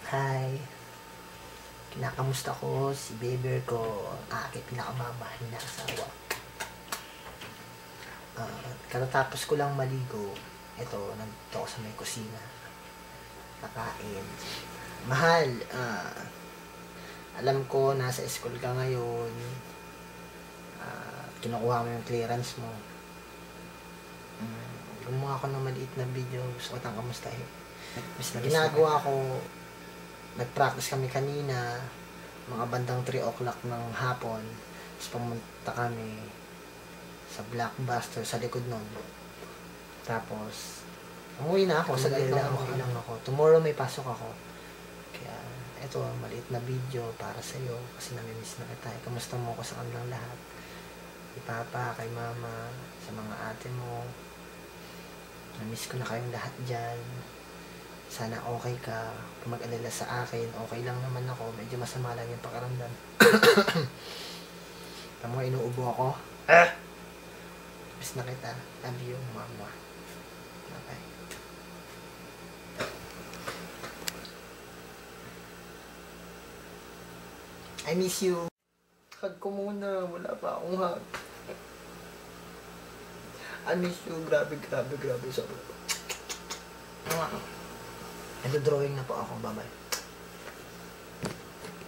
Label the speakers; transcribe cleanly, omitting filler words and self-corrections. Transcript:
Speaker 1: Hi. Kinakamusta ko si Beber ko, aking pinakamamahal na asawa. Katatapos ko lang maligo. Ito, nandito ako sa may kusina. Kakain. Mahal, alam ko nasa school ka ngayon. Kinukuha mo yung clearance mo. Gumawa ako ng maliit na video. Gusto ko tang kamustahin. Ginagawa ko, nag-practice kami kanina, mga bandang 3 o'clock ng hapon. Tapos pumunta kami sa Blockbuster sa likod nun. Tapos, umuwi na ako. Sa ganda okay lang ako. Tomorrow may pasok ako. Kaya, eto, maliit na video para sa'yo. Kasi namimiss na kita. Kamusta mo ako sa kanilang lahat? Kay Papa, kay Mama, sa mga ate mo. Namiss ko na kayong lahat dyan. Sana okay ka. Kung mag-alala sa akin, okay lang naman ako. Medyo masama lang yung pakaramdam. Tama mo, inuubo ako. Miss na kita. Love you, Mama. Bye-bye. I miss you. Hug ko muna. Wala pa akong hug. I miss you. Grabe. Sobrang. Nagdo-drawing na po ako. Bye-bye.